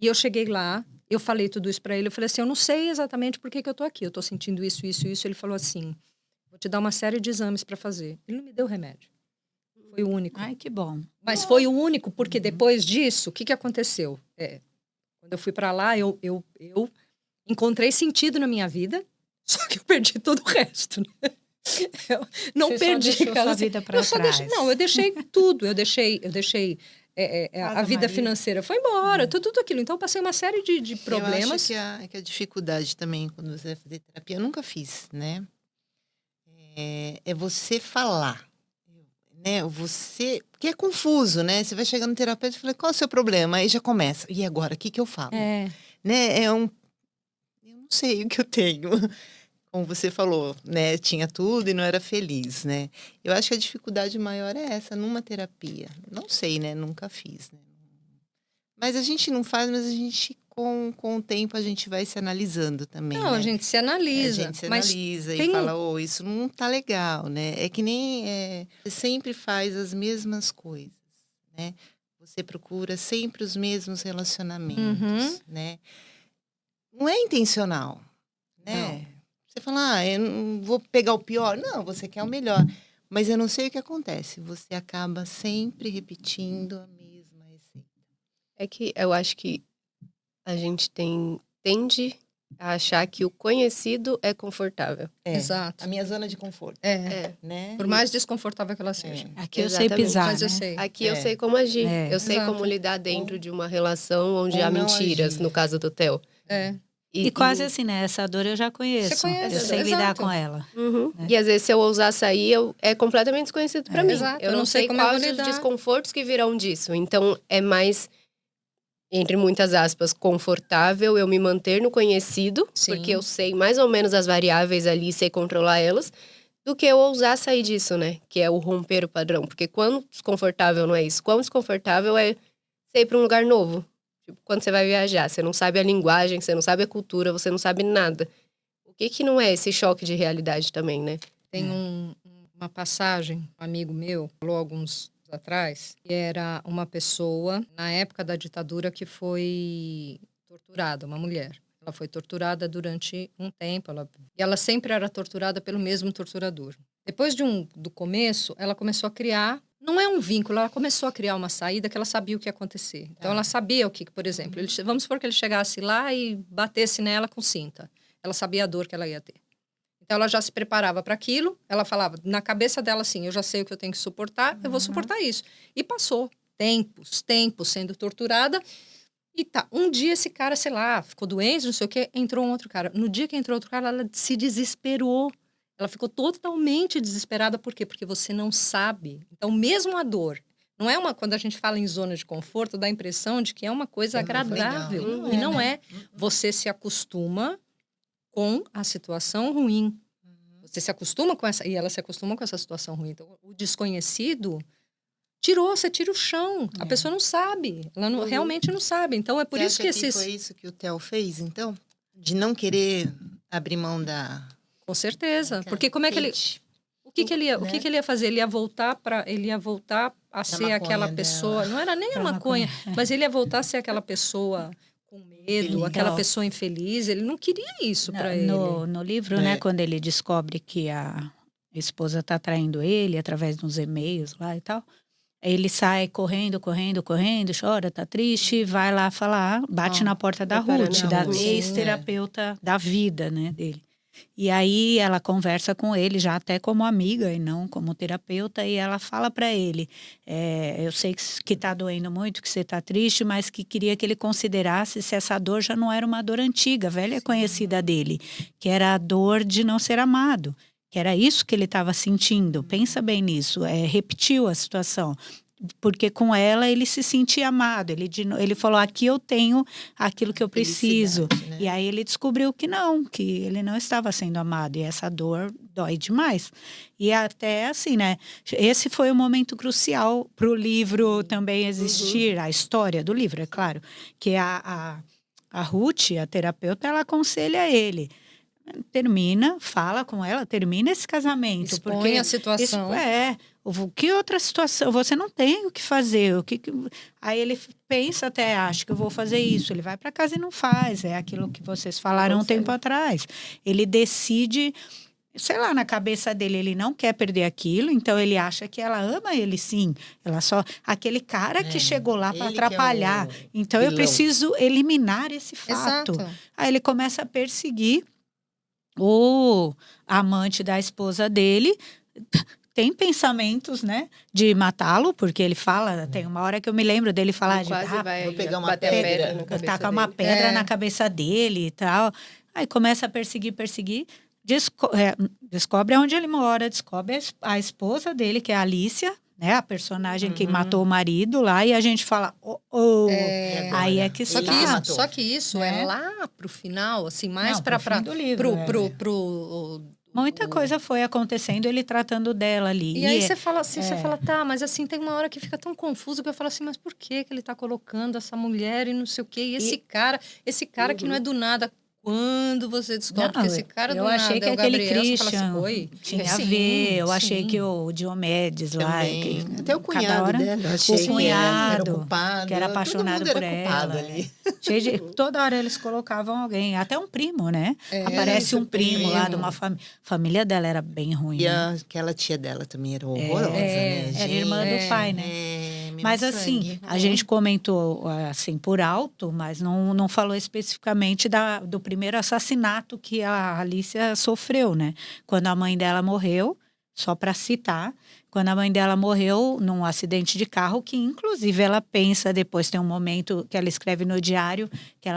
B: e eu cheguei lá, eu falei tudo isso pra ele, eu falei assim, eu não sei exatamente por que eu tô aqui, eu tô sentindo isso, isso, isso. Ele falou assim, vou te dar uma série de exames pra fazer. Ele não me deu remédio. Foi o único.
A: Ai, que bom.
B: Mas foi o único, porque depois disso, o que aconteceu? Quando eu fui pra lá, eu encontrei sentido na minha vida, só que eu perdi todo o resto, né? Eu não
A: Você só
B: perdi
A: deixou
B: aquela
A: sua vida pra trás.
B: eu deixei tudo. Eu deixei a vida
A: marido.
B: financeira foi embora, tudo aquilo. Então, eu passei uma série de problemas.
C: Eu acho que a dificuldade também, quando você vai fazer terapia, eu nunca fiz, né? É você falar, né? Porque é confuso, né? Você vai chegar no terapeuta e fala, qual é o seu problema? Aí já começa. E agora, o que eu falo? Né? Eu não sei o que eu tenho. Como você falou, né? Tinha tudo e não era feliz, né? Eu acho que a dificuldade maior é essa, numa terapia. Não sei, né? Nunca fiz, né? Mas a gente não faz, mas a gente com o tempo a gente vai se analisando também,
B: Não,
C: né?
B: a gente se analisa.
C: A gente se
B: mas
C: analisa
B: tem
C: e fala, isso não tá legal, né? É que nem você sempre faz as mesmas coisas, né? Você procura sempre os mesmos relacionamentos, né? Não é intencional, né? Você fala, eu não vou pegar o pior. Não, você quer o melhor. Mas eu não sei o que acontece. Você acaba sempre repetindo a mesma receita.
D: É que eu acho que a gente tende a achar que o conhecido é confortável.
B: Exato.
C: A minha zona de conforto, né?
B: Por mais desconfortável que ela seja.
A: Aqui eu sei pisar,
B: Mas eu
A: né?
B: sei.
D: Aqui eu sei como agir.
A: É.
D: Eu sei
B: Exato.
D: como lidar dentro de uma relação onde
C: ou
D: há
C: não
D: mentiras,
C: agir.
D: no caso do Theo.
A: E quase assim, né? Essa dor eu já conheço.
B: Você conhece,
A: Eu sei lidar
B: exato.
A: com ela.
D: Uhum. E às vezes, se eu ousar sair, é completamente desconhecido pra mim.
B: Exato,
D: Eu não sei
B: como eu vou
D: quais os
B: lidar.
D: desconfortos que virão disso. Então, é mais, entre muitas aspas, confortável eu me manter no conhecido,
B: Sim.
D: porque eu sei mais ou menos as variáveis ali e sei controlar elas, do que eu ousar sair disso, né? Que é o romper o padrão. Porque quão desconfortável não é isso? Quão desconfortável é você ir pra um lugar novo? Tipo, quando você vai viajar, você não sabe a linguagem, você não sabe a cultura, você não sabe nada. O que não é esse choque de realidade também, né?
B: Tem uma passagem, um amigo meu falou alguns anos atrás, que era uma pessoa, na época da ditadura, que foi torturada, uma mulher. Ela foi torturada durante um tempo, e ela sempre era torturada pelo mesmo torturador. Depois do começo, ela começou a criar, não é um vínculo, ela começou a criar uma saída que ela sabia o que ia acontecer. Então, ela sabia por exemplo, vamos supor que ele chegasse lá e batesse nela com cinta. Ela sabia a dor que ela ia ter. Então, ela já se preparava para aquilo. Ela falava, na cabeça dela, assim, eu já sei o que eu tenho que suportar, eu vou suportar isso. E passou tempos sendo torturada. E tá, um dia esse cara, sei lá, ficou doente, não sei o quê, entrou um outro cara. No dia que entrou outro cara, ela se desesperou. Ela ficou totalmente desesperada. Por quê? Porque você não sabe. Então, mesmo a dor, não é quando a gente fala em zona de conforto, dá a impressão de que é uma coisa agradável.
C: Legal.
B: E não é. Você se acostuma com a situação ruim. Você se acostuma com essa... E ela se acostuma com essa situação ruim. Então, o desconhecido... Você tira o chão. A pessoa não sabe. Ela realmente não sabe. Então, é por
C: Você
B: isso
C: acha
B: que esses...
C: foi isso que o Theo fez, então? De não querer abrir mão da...
B: Com certeza. Porque como é que ele... O que ele ia fazer? Ele ia voltar a ser aquela pessoa... Não era nem a maconha, mas ele ia voltar a ser aquela pessoa com medo, aquela pessoa infeliz. Ele não queria isso para ele.
A: No livro, né, quando ele descobre que a esposa está traindo ele através dos e-mails lá e tal, ele sai correndo, chora, tá triste, vai lá falar, bate na porta da Ruth, da ex-terapeuta da vida, né, dele. E aí ela conversa com ele, já até como amiga e não como terapeuta, e ela fala para ele, eu sei que tá doendo muito, que você tá triste, mas que queria que ele considerasse se essa dor já não era uma dor antiga, velha conhecida dele, que era a dor de não ser amado. Que era isso que ele estava sentindo. Pensa bem nisso. Repetiu a situação. Porque com ela ele se sentia amado. Ele falou, aqui eu tenho aquilo que eu preciso.
C: Né?
A: E aí ele descobriu que ele não estava sendo amado. E essa dor dói demais. E até assim, né? Esse foi um momento crucial para o livro também existir. A história do livro, é claro. Que a Ruth, a terapeuta, ela aconselha ele. Fala com ela, termina esse casamento.
B: Expõe
A: porque
B: a situação.
A: Que outra situação? Você não tem o que fazer. Aí ele pensa até, acho que eu vou fazer isso. Ele vai para casa e não faz. É aquilo que vocês falaram um tempo atrás. Ele decide, sei lá, na cabeça dele, ele não quer perder aquilo, então ele acha que ela ama ele sim. Ela só... Aquele cara que chegou lá para atrapalhar. Então
C: vilão.
A: Eu preciso eliminar esse fato.
B: Exato.
A: Aí ele começa a perseguir o amante da esposa dele. Tem pensamentos, né, de matá-lo, porque ele fala, tem uma hora que eu me lembro dele falar
C: vou pegar uma
D: pedra na cabeça
A: tacar uma
D: dele.
A: pedra na cabeça dele e tal. Aí começa a perseguir, descobre onde ele mora, descobre a esposa dele, que é a Alicia, né, a personagem que matou o marido lá, e a gente fala, aí é que está.
B: Só que isso é lá pro final, assim, mais para
A: pro fim do livro,
B: pro
A: Muita coisa foi acontecendo, ele tratando dela ali.
B: E aí você fala assim, você fala, tá, mas assim, tem uma hora que fica tão confuso que eu falo assim, mas por que ele tá colocando essa mulher e não sei o quê? E esse cara que não é do nada. Quando você descobre que esse cara do
A: eu
B: nada
A: achei que
B: é o
A: aquele
B: Gabriel, você fala
A: Christian
B: assim, oi?
A: tinha a
B: Sim,
A: ver. Eu achei
B: sim.
A: que o Diomedes lá...
C: Também.
A: Que,
C: Até o cunhado dela, eu achei
A: o cunhado,
C: que era culpado.
A: que era apaixonado por
C: todo mundo era culpado
A: ela.
C: ali.
A: Toda hora eles colocavam alguém, até um primo, né?
B: É,
A: Aparece
C: isso,
A: um primo lá de
C: primo.
A: uma família dela era bem ruim.
C: E
A: Né?
C: aquela tia dela também era horrorosa, né, gente?
A: Era irmã do pai, né?
C: Mesmo
A: Mas assim,
C: sangue.
A: a gente comentou assim por alto, mas não falou especificamente do primeiro assassinato que a Alicia sofreu, né? Quando a mãe dela morreu, só para citar, quando a mãe dela morreu num acidente de carro, que inclusive ela pensa, depois tem um momento que ela escreve no diário, que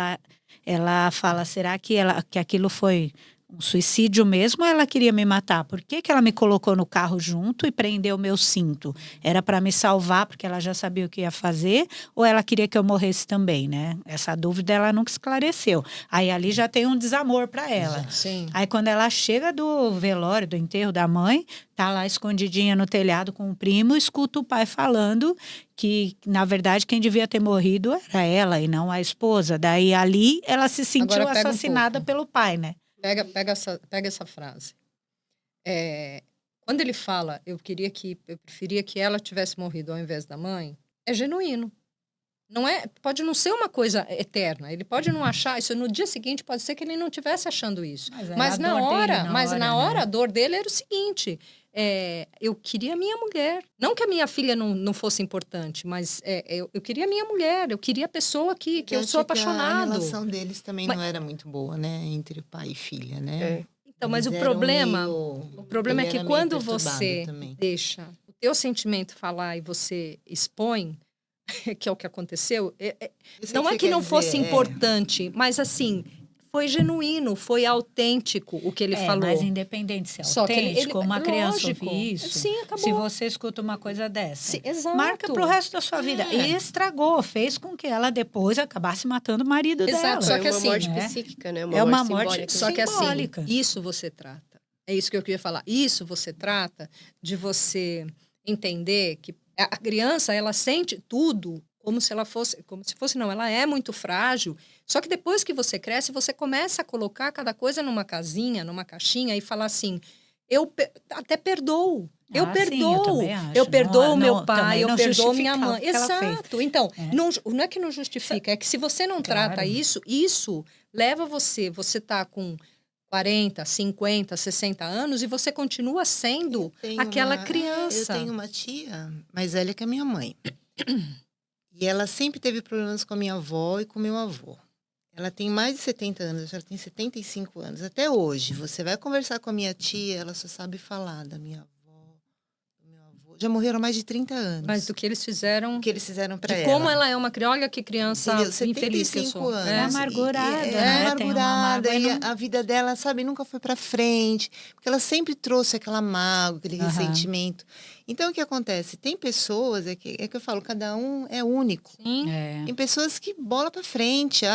A: ela fala, será que aquilo foi um suicídio mesmo ou ela queria me matar? Por que ela me colocou no carro junto e prendeu meu cinto? Era para me salvar porque ela já sabia o que ia fazer ou ela queria que eu morresse também, né? Essa dúvida ela nunca esclareceu. Aí ali já tem um desamor para ela.
B: Sim.
A: Aí quando ela chega do velório, do enterro da mãe, tá lá escondidinha no telhado com o primo, escuta o pai falando que, na verdade, quem devia ter morrido era ela e não a esposa. Daí ali ela se sentiu
B: Agora, pega um
A: assassinada
B: pouco.
A: pelo pai, né?
B: Pega essa frase. Quando ele fala, eu preferia que ela tivesse morrido ao invés da mãe, é genuíno. Não é, pode não ser uma coisa eterna. Ele pode não achar isso no dia seguinte, pode ser que ele não estivesse achando isso. Mas na hora, a dor dele era o seguinte: eu queria a minha mulher. Não que a minha filha não fosse importante, mas eu queria a minha mulher. Eu queria a pessoa que eu sou apaixonado.
C: A relação deles também não era muito boa, né? Entre pai e filha, né?
B: Então, mas o problema é que quando você deixa o teu sentimento falar e você expõe, que é o que aconteceu, não é que não fosse importante, mas assim, foi genuíno, foi autêntico o que ele falou.
A: Mas independente se é
B: Só que
A: autêntico, uma criança
B: lógico,
A: ouvir isso,
B: sim, acabou.
A: se você escuta uma coisa dessa,
B: Sim, exato.
A: marca pro resto da sua vida. E estragou, fez com que ela depois acabasse matando o marido dela.
B: Só que
D: é uma
B: assim,
D: morte psíquica, né?
A: É uma morte
B: só que assim,
A: simbólica.
B: isso você trata. É isso que eu queria falar. Isso você trata de você entender que a criança, ela sente tudo como se fosse, não, ela é muito frágil. Só que depois que você cresce, você começa a colocar cada coisa numa casinha, numa caixinha e falar assim, eu até perdoo. Eu perdoo.
A: Sim,
B: eu perdoo meu
A: também
B: pai, eu perdoo minha
A: justificar o
B: mãe.
A: que ela fez.
B: Exato. Então, não é que não justifica, é que se você não trata isso leva você tá com 40, 50, 60 anos e você continua sendo aquela criança.
C: Eu tenho uma tia mais velha que a minha mãe. E ela sempre teve problemas com a minha avó e com o meu avô. Ela tem mais de 70 anos, ela tem 75 anos. Até hoje, você vai conversar com a minha tia, ela só sabe falar da minha avó, do meu avô. Já morreram há mais de 30 anos.
B: Mas do que eles fizeram...
C: O que eles fizeram pra ela.
B: Como ela é uma criança, que criança infeliz que eu sou.
C: Anos.
A: É amargurada,
C: amargurada. E a vida dela, sabe, nunca foi pra frente. Porque ela sempre trouxe aquela mágoa, aquele ressentimento. Então, o que acontece? Tem pessoas, é que eu falo, cada um é único.
B: Sim.
C: Tem pessoas que bola pra frente.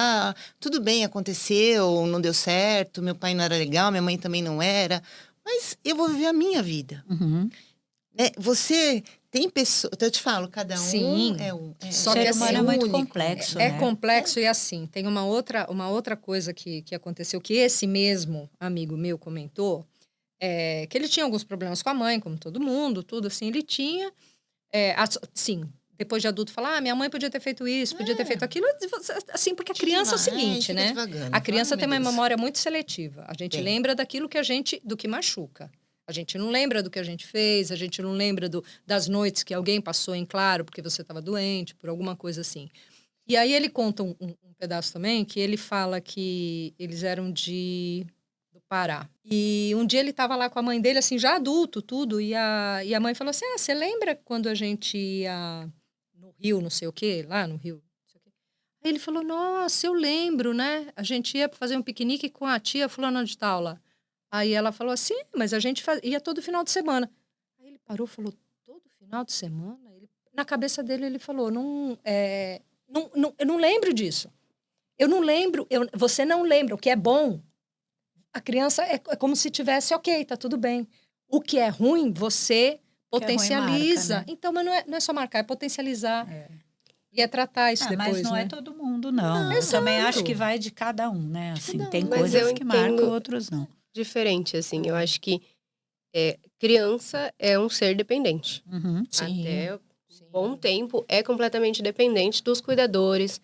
C: Tudo bem, aconteceu, não deu certo, meu pai não era legal, minha mãe também não era. Mas eu vou viver a minha vida.
A: Uhum.
C: Você tem pessoas... Eu te falo, cada um é um.
B: Só
A: que
B: que
A: assim, é muito complexo,
B: É
A: né?
B: complexo e assim, tem uma outra coisa que aconteceu, que esse mesmo amigo meu comentou, que ele tinha alguns problemas com a mãe, como todo mundo, tudo assim, ele tinha, assim, depois de adulto falar, minha mãe podia ter feito isso, podia ter feito aquilo, assim, porque a criança é o seguinte, né? A criança tem uma memória muito seletiva, a gente lembra daquilo do que machuca. A gente não lembra do que a gente fez, a gente não lembra das noites que alguém passou em claro porque você estava doente, por alguma coisa assim. E aí ele conta um pedaço também, que ele fala que eles eram do Pará. E um dia ele estava lá com a mãe dele, assim, já adulto, tudo, e a mãe falou assim, você lembra quando a gente ia no Rio, não sei o quê, lá no Rio? Não sei o quê. Aí ele falou, nossa, eu lembro, né? A gente ia fazer um piquenique com a tia fulana de tal lá. Aí ela falou assim, mas a gente ia todo final de semana. Aí ele parou e falou, todo final de semana? Na cabeça dele ele falou, eu não lembro disso. Eu não lembro, você não lembra, o que é bom. a criança é como se tivesse, ok, tá tudo bem. O que é ruim, você potencializa.
A: marca, né?
B: Então, mas não é só marcar, é potencializar. E é tratar isso depois,
A: mas não
B: né?
A: é todo mundo, não. Eu
B: Exato.
A: também acho que vai de cada um, né? Assim, tem
D: Mas
A: coisas
D: eu
A: que marcam,
D: entendo
A: outras não.
D: diferente, assim. Eu acho que criança é um ser dependente.
A: Uhum.
D: Até bom tempo é completamente dependente dos cuidadores,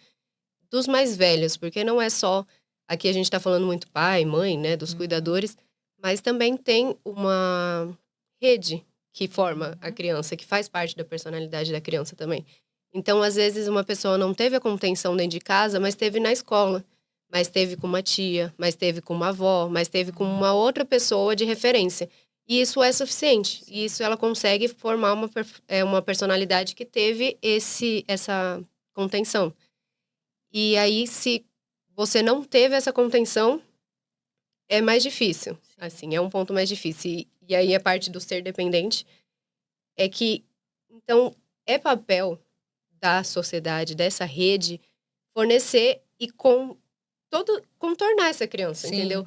D: dos mais velhos, porque não é só... Aqui a gente tá falando muito pai, mãe, né? Dos cuidadores, mas também tem uma rede que forma a criança, que faz parte da personalidade da criança também. Então, às vezes, uma pessoa não teve a contenção dentro de casa, mas teve na escola. Mas teve com uma tia, mas teve com uma avó, mas teve com uma outra pessoa de referência. E isso é suficiente. E isso ela consegue formar uma personalidade que teve essa contenção. E aí, se você não teve essa contenção, é mais difícil. Assim, é um ponto mais difícil. E aí, a parte do ser dependente é que, então, é papel da sociedade, dessa rede, fornecer e contornar essa criança, entendeu?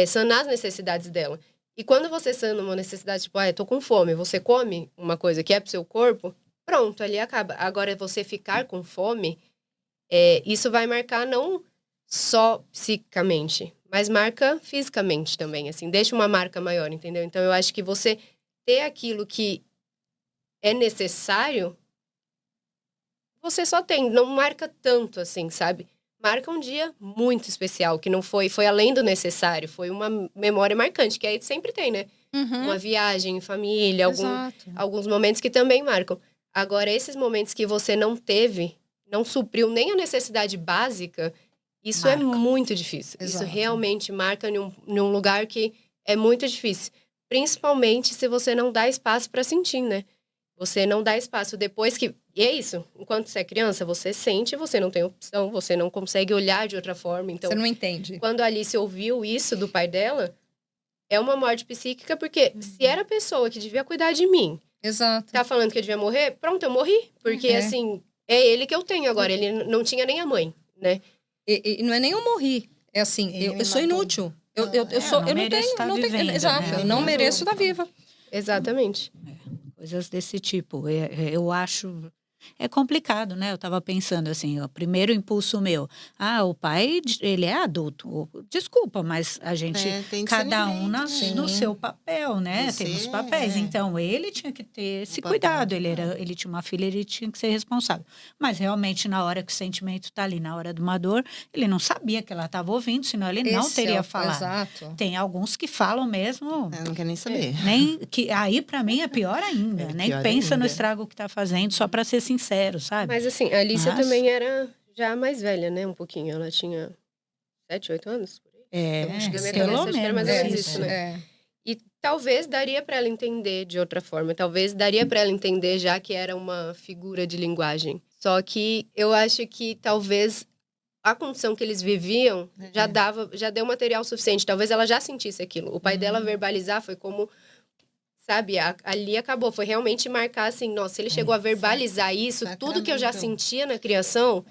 D: Sanar as necessidades dela. E quando você sana uma necessidade, tipo, eu tô com fome, você come uma coisa que é pro seu corpo, pronto, ali acaba. Agora, você ficar com fome, isso vai marcar não só psicicamente, mas marca fisicamente também, assim, deixa uma marca maior, entendeu? Então, eu acho que você ter aquilo que é necessário, você só tem, não marca tanto, assim, sabe? Marca um dia muito especial, que não foi além do necessário, foi uma memória marcante, que aí sempre tem, né? Uma viagem em família, alguns momentos que também marcam. Agora, esses momentos que você não teve, não supriu nem a necessidade básica, isso é muito difícil.
B: Exato.
D: Isso realmente marca num lugar que é muito difícil. Principalmente se você não dá espaço para sentir, né? Você não dá espaço depois que... E é isso. Enquanto você é criança, você sente, você não tem opção, você não consegue olhar de outra forma. Então,
B: Você não entende.
D: quando a Alice ouviu isso do pai dela, é uma morte psíquica, porque se era a pessoa que devia cuidar de mim,
B: Exato.
D: tá falando que eu devia morrer, pronto, eu morri. Porque, assim, é ele que eu tenho agora. Ele não tinha nem a mãe, né?
B: E não é nem eu morri. É assim,
C: Ele
B: eu sou
C: me matou.
B: inútil. Eu não tenho...
A: estar
B: Não tenho
A: vivendo,
B: exato,
A: né?
B: eu não mereço estar viva.
D: Exatamente.
A: Coisas desse tipo. Eu acho... É complicado, né? Eu tava pensando assim, o primeiro impulso meu. O pai, ele é adulto. Desculpa, mas a gente,
C: tem
A: cada um
C: discernimento, né?
A: no seu papel, né?
C: Você
A: Temos papéis. Então, ele tinha que ter esse
C: papel
A: cuidado.
C: de
A: Ele tinha uma filha, ele tinha que ser responsável. Mas, realmente, na hora que o sentimento tá ali, na hora de uma dor, ele não sabia que ela estava ouvindo, senão ele não teria falado.
B: Exato.
A: Tem alguns que falam mesmo...
C: Eu não quero nem saber.
A: Aí, para mim, é pior ainda. Nem
C: pior
A: pensa no
C: ainda.
A: estrago que tá fazendo, só para ser sincero, sabe?
D: Mas, assim, a Alicia
A: Mas-
D: também era já mais velha, né? Um pouquinho. Ela tinha 7, 8 anos. Por aí. Eu acho que na minha
A: pelo
D: cabeça, acho que era mais ou
A: menos
D: menos isso, né?
B: É.
D: E talvez daria pra ela entender de outra forma. Talvez daria pra ela entender já que era uma figura de linguagem. Só que eu acho que talvez a condição que eles viviam já deu material suficiente. Talvez ela já sentisse aquilo. O pai dela verbalizar foi como, sabe, ali acabou. Foi realmente marcar assim, nossa, ele chegou a verbalizar isso, tudo que eu já sentia na criação,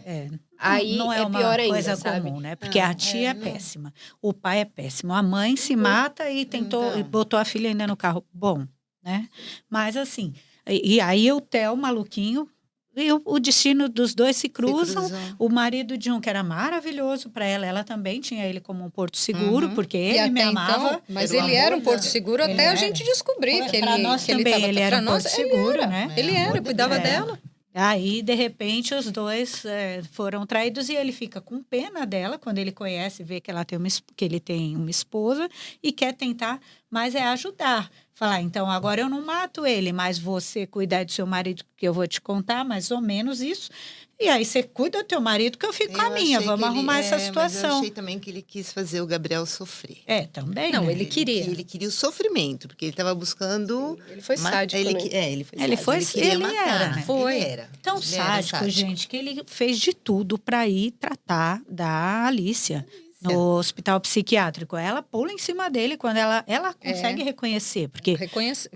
D: aí
A: não é uma
D: pior ainda,
A: coisa
D: sabe?
A: comum, né? Porque a tia é péssima, o pai é péssimo, a mãe se mata e tentou, e botou a filha ainda no carro. Bom, né? Mas assim, e aí o Theo, maluquinho, e o destino dos dois se cruzam. O marido de um que era maravilhoso para ela, ela também tinha ele como um porto seguro, porque
B: E
A: ele
B: até
A: me amava.
B: então, mas
C: Pelo
B: ele era um
C: amor
B: porto
C: de-
B: seguro até a gente descobrir que
A: Para
B: ele
A: nós
B: que ele
A: também,
B: tava,
A: ele era
B: pra
A: um
B: nós,
A: porto
B: ele
A: seguro,
B: era.
A: né?
B: Ele
C: amor
B: era,
C: de
B: cuidava
C: Deus.
B: dela.
A: Aí, de repente, os dois foram traídos e ele fica com pena dela quando ele conhece, vê que ela tem que ele tem uma esposa e quer tentar, mas ajudar. Falar, então, agora eu não mato ele, mas você cuidar do seu marido, que eu vou te contar mais ou menos isso. E aí você cuida do teu marido, que eu fico com a minha.
C: achei
A: Vamos
C: que ele-
A: arrumar essa
C: Mas eu
A: situação.
C: achei também que ele quis fazer o Gabriel sofrer.
A: Também,
B: Não,
A: né?
B: ele queria.
C: Ele queria o sofrimento, porque ele estava buscando...
D: Ele foi sádico,
C: ele,
D: né?
C: Ele foi
A: Ele
C: sádico.
A: foi-
C: Ele queria
A: ele
C: matar.
A: era, né?
B: Foi.
C: Ele era.
A: Tão
C: Ele era
A: sádico, gente, que ele fez de tudo para ir tratar da Alicia. no hospital psiquiátrico. Ela pula em cima dele quando ela consegue reconhecer, porque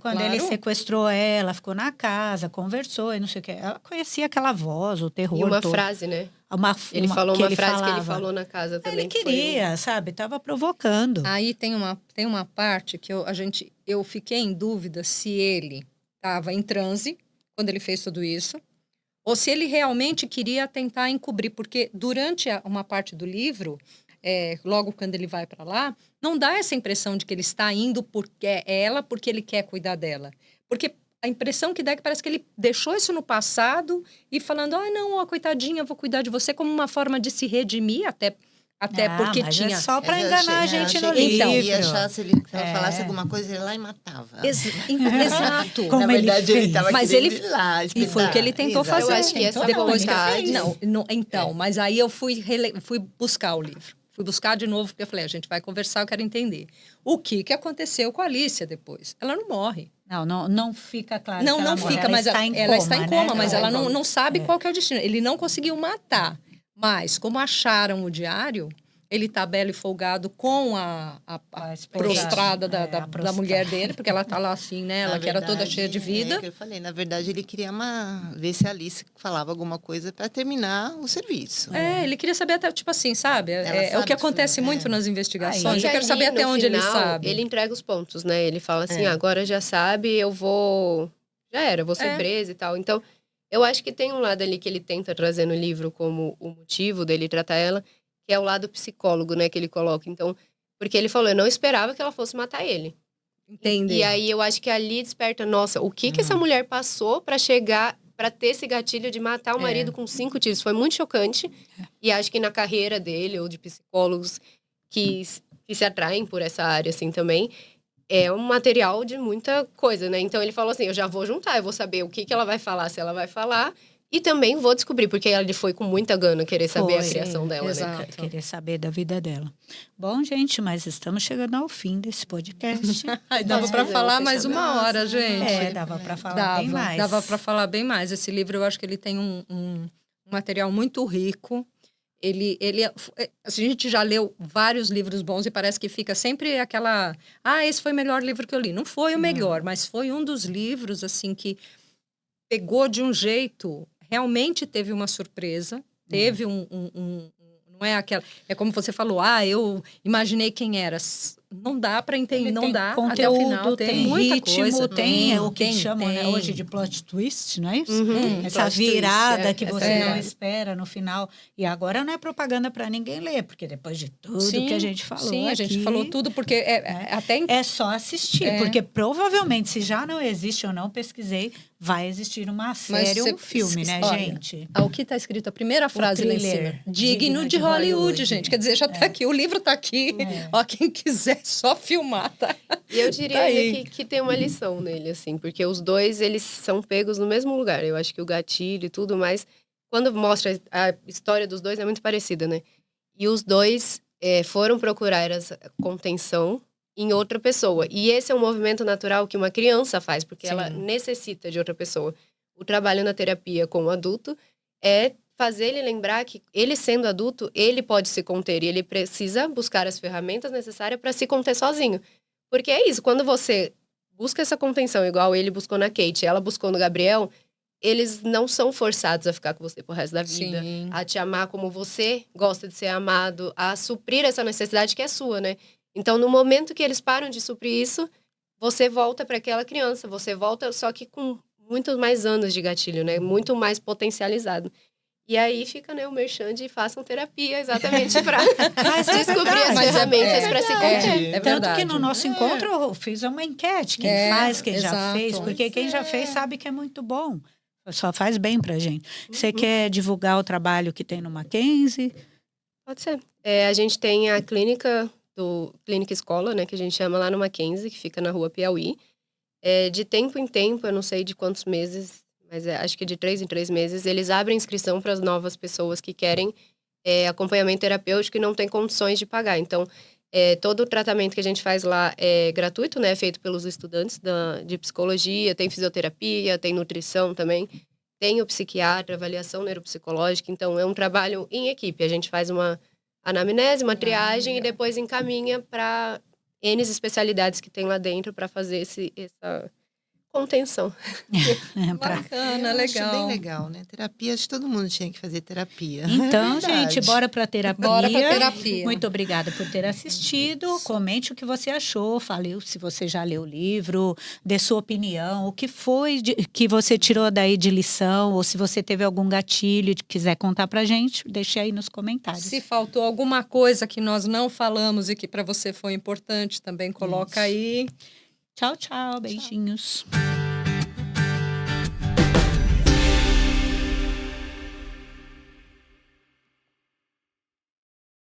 A: quando ele sequestrou ela, ficou na casa, conversou e não sei o que. Ela conhecia aquela voz, o terror
D: E uma
A: todo.
D: frase, né?
A: Ele
D: falou
A: que
D: uma
A: ele
D: frase que ele
A: falava.
D: falou na casa também.
A: Ele queria, sabe? Tava provocando.
B: Aí tem uma parte que eu fiquei em dúvida se ele estava em transe quando ele fez tudo isso, ou se ele realmente queria tentar encobrir, porque durante uma parte do livro, logo quando ele vai para lá, não dá essa impressão de que ele está indo porque ele quer cuidar dela. Porque a impressão que dá é que parece que ele deixou isso no passado e falando, não, ó, coitadinha, eu vou cuidar de você, como uma forma de se redimir, até porque
A: mas
B: tinha...
A: é só para enganar a gente no
C: que
A: livro.
C: ele ia achar, se ele falasse alguma coisa, ele ia lá e matava.
B: Exato.
A: Como
C: Na verdade, ele estava
B: Mas
C: querendo
B: ele-
C: ir lá,
B: E foi o que ele tentou
C: Exato.
B: fazer.
D: Eu acho que essa
B: Depois
D: vontade-
B: Então, mas aí eu fui buscar o livro. Fui buscar de novo, porque eu falei, a gente vai conversar, eu quero entender. O que aconteceu com a Alicia depois? Ela não morre.
A: Não fica claro.
B: Não,
A: que
B: não
A: ela morre.
B: fica,
A: Ela
B: mas
A: está em
B: ela está em
A: coma,
B: coma,
A: né?
B: mas ela não sabe qual que é o destino. Ele não conseguiu matar. Mas, como acharam o diário, ele tá belo e folgado com a prostrada da mulher dele, porque ela tá lá assim, né? Ela que era toda cheia de vida.
C: É que eu falei, na verdade, ele queria ver se a Alice falava alguma coisa para terminar o serviço.
B: Ele queria saber até, tipo assim, sabe? É o
C: sabe
B: que acontece
C: tudo,
B: muito nas investigações.
A: Aí,
B: Eu quero saber
D: ali,
B: até
D: no
B: onde ele
D: final,
B: sabe.
D: Ele entrega os pontos, né? Ele fala assim, agora já sabe, eu vou... Já era, vou ser presa e tal. Então, eu acho que tem um lado ali que ele tenta trazer no livro como o motivo dele tratar ela, que é o lado psicólogo, né, que ele coloca. Então, porque ele falou, eu não esperava que ela fosse matar ele.
B: Entender.
D: E aí eu acho que ali desperta, nossa, o que essa mulher passou pra chegar, pra ter esse gatilho de matar o marido com 5 tiros? Foi muito chocante. E acho que na carreira dele, ou de psicólogos que se atraem por essa área, assim, também, é um material de muita coisa, né? Então ele falou assim, eu já vou juntar, eu vou saber o que ela vai falar, se ela vai falar, e também vou descobrir, porque ele foi com muita gana querer saber a criação dela,
B: exato.
D: né?
A: Querer saber da vida dela. Bom, gente, mas estamos chegando ao fim desse podcast.
B: Ai, dava
D: Posso
B: para
D: fazer
B: falar
D: um
B: mais
D: fechamento?
B: uma hora, gente.
A: Dava para falar bem mais.
B: Dava para falar bem mais. Esse livro, eu acho que ele tem um material muito rico. A gente já leu vários livros bons e parece que fica sempre aquela... esse foi o melhor livro que eu li. Não foi o melhor, mas foi um dos livros, assim, que pegou de um jeito... Realmente teve uma surpresa. Teve não é aquela... É como você falou, eu imaginei quem era. Não dá para entender, não dá.
A: Conteúdo,
B: até o final tem muita
A: ritmo,
B: coisa.
A: tem o que chamam, né, hoje de plot twist, não é isso? Essa
D: plot
A: virada
D: twist,
A: que você não espera no final. E agora não é propaganda para ninguém ler, porque depois de tudo que a gente falou
B: Sim, a gente
A: aqui,
B: falou tudo, porque até...
A: é só assistir, porque provavelmente, se já não existe ou não pesquisei, vai existir uma série ou um filme, né,
B: olha,
A: gente?
B: O que está escrito, a primeira frase lá em
A: thriller,
B: cima. Digno de Hollywood, gente. Quer dizer, já está aqui. O livro está aqui. Ó, quem quiser só filmar, tá?
D: E eu diria
B: Tá
D: ainda que tem uma lição nele, assim, porque os dois, eles são pegos no mesmo lugar. Eu acho que o gatilho e tudo, mas quando mostra a história dos dois é muito parecida, né? E os dois foram procurar essa contenção em outra pessoa. E esse é um movimento natural que uma criança faz, porque ela necessita de outra pessoa. O trabalho na terapia com o adulto é fazer ele lembrar que ele sendo adulto, ele pode se conter e ele precisa buscar as ferramentas necessárias para se conter sozinho. Porque é isso, quando você busca essa contenção, igual ele buscou na Kate, ela buscou no Gabriel, eles não são forçados a ficar com você pro resto da vida, a te amar como você gosta de ser amado, a suprir essa necessidade que é sua, né? Então, no momento que eles param de suprir isso, você volta para aquela criança, você volta só que com muitos mais anos de gatilho, né? Muito mais potencializado. E aí fica, né, o merchan de façam terapia exatamente para descobrir as ferramentas para se conter.
A: Tanto que no nosso encontro eu fiz uma enquete, quem faz, quem já fez, porque quem já fez sabe que é muito bom. Só faz bem pra gente. Você quer divulgar o trabalho que tem no Mackenzie?
D: Pode ser. A gente tem a clínica Escola, né, que a gente chama lá no Mackenzie, que fica na rua Piauí. De tempo em tempo, eu não sei de quantos meses, mas acho que de 3 em 3 meses, eles abrem inscrição para as novas pessoas que querem acompanhamento terapêutico e não têm condições de pagar. Então, todo o tratamento que a gente faz lá é gratuito, né? É feito pelos estudantes de psicologia, tem fisioterapia, tem nutrição também, tem o psiquiatra, avaliação neuropsicológica. Então, é um trabalho em equipe. A gente faz uma anamnese, uma triagem e depois encaminha para N especialidades que tem lá dentro para fazer essa contenção.
B: Bacana,
C: Eu acho bem
B: legal.
C: legal, né? Terapia, acho que todo mundo tinha que fazer terapia.
A: Então,
C: É verdade.
A: gente, bora pra terapia.
B: Bora pra terapia.
A: Muito obrigada por ter assistido. Comente o que você achou. Fale se você já leu o livro, dê sua opinião. O que foi que você tirou daí de lição? Ou se você teve algum gatilho e quiser contar pra gente, deixe aí nos comentários.
B: Se faltou alguma coisa que nós não falamos e que para você foi importante, também coloca
A: Isso.
B: aí.
A: Tchau, tchau. Beijinhos.